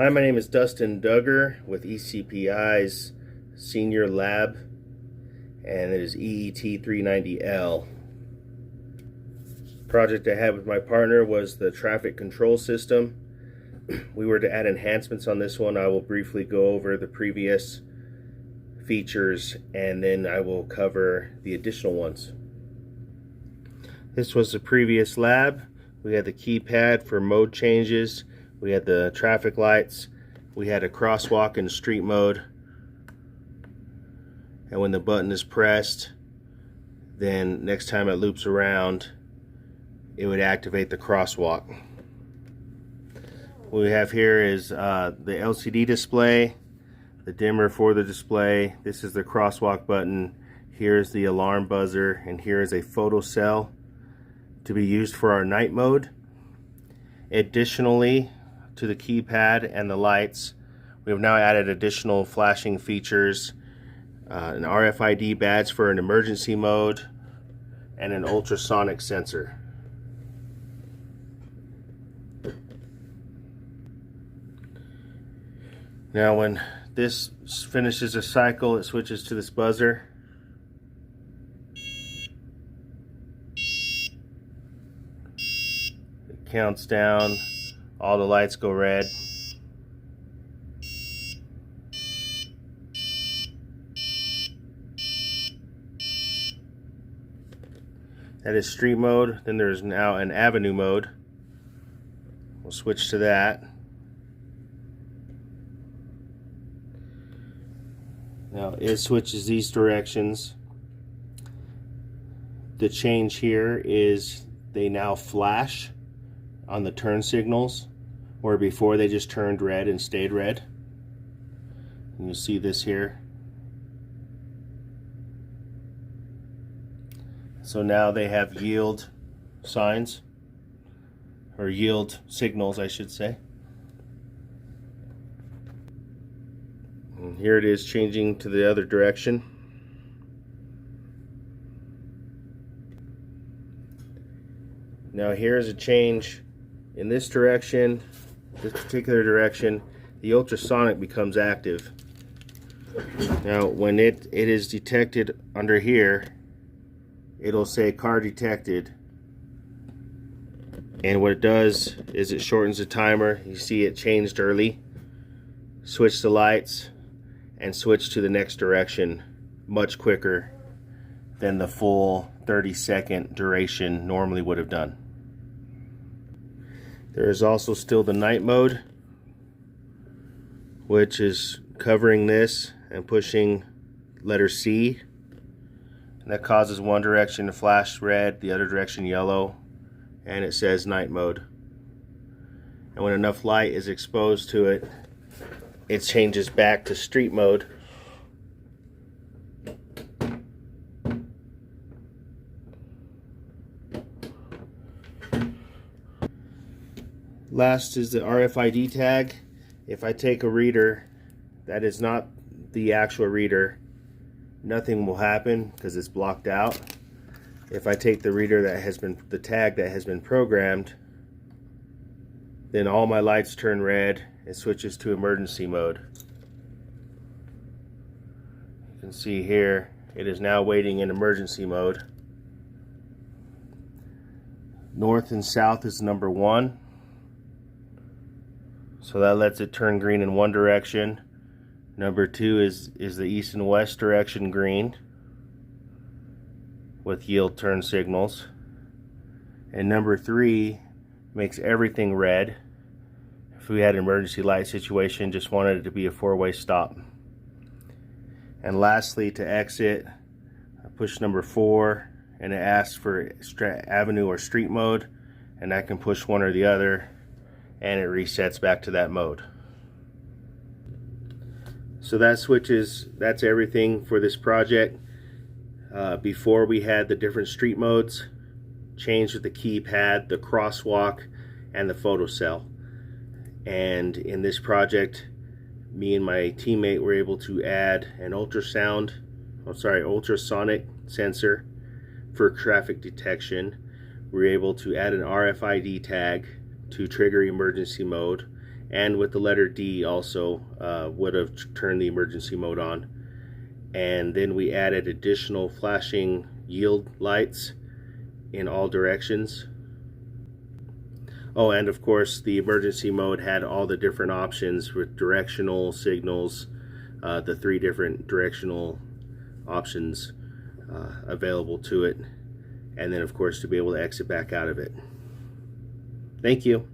Hi, my name is Dustin Duggar with ECPI's Senior Lab, and it is EET390L. Project I had with my partner was the traffic control system. We were to add enhancements on this one. I will briefly go over the previous features and then I will cover the additional ones. This was the previous lab. We had the keypad for mode changes. We had the traffic lights. We had a crosswalk in street mode. And when the button is pressed, then next time it loops around, it would activate the crosswalk. What we have here is the LCD display, the dimmer for the display. This is the crosswalk button. Here's the alarm buzzer, and here is a photo cell to be used for our night mode. Additionally, to the keypad and the lights, we have now added additional flashing features, an RFID badge for an emergency mode, and an ultrasonic sensor. Now when this finishes a cycle, it switches to this buzzer. It counts down, all the lights go red. That is street mode. Then there's now an avenue mode. We'll switch to that. Now it switches these directions. The change here is they now flash on the turn signals, where before they just turned red and stayed red. And you see this here. So now they have yield signs, or yield signals I should say. And here it is changing to the other direction. Now here's a change in this direction, this particular direction. The ultrasonic becomes active. Now when it is detected under here, it'll say car detected, and what it does is it shortens the timer. You see it changed early. Switch the lights and switch to the next direction much quicker than the full 30-second duration normally would have done. There is also still the night mode, which is covering this and pushing letter C. And that causes one direction to flash red, the other direction yellow, and it says night mode. And when enough light is exposed to it, it changes back to street mode. Last is the RFID tag. If I take a reader that is not the actual reader, nothing will happen because it's blocked out. If I take the reader that has been, the tag that has been programmed, then all my lights turn red. It switches to emergency mode. You can see here it is now waiting in emergency mode. North and south is number 1, so that lets it turn green in one direction. Number 2 is the east and west direction green with yield turn signals, and number 3 makes everything red. If we had an emergency light situation, just wanted it to be a 4-way stop. And lastly, to exit, I push number 4 and it asks for avenue or street mode, and I can push one or the other and it resets back to that mode. So that's everything for this project. Before we had the different street modes, changed with the keypad, the crosswalk, and the photo cell. And in this project, me and my teammate were able to add an ultrasonic sensor for traffic detection. We were able to add an RFID tag to trigger emergency mode, and with the letter D also would have turned the emergency mode on. And then we added additional flashing yield lights in all directions. Oh, and of course the emergency mode had all the different options with directional signals, the 3 different directional options available to it, and then of course to be able to exit back out of it. Thank you.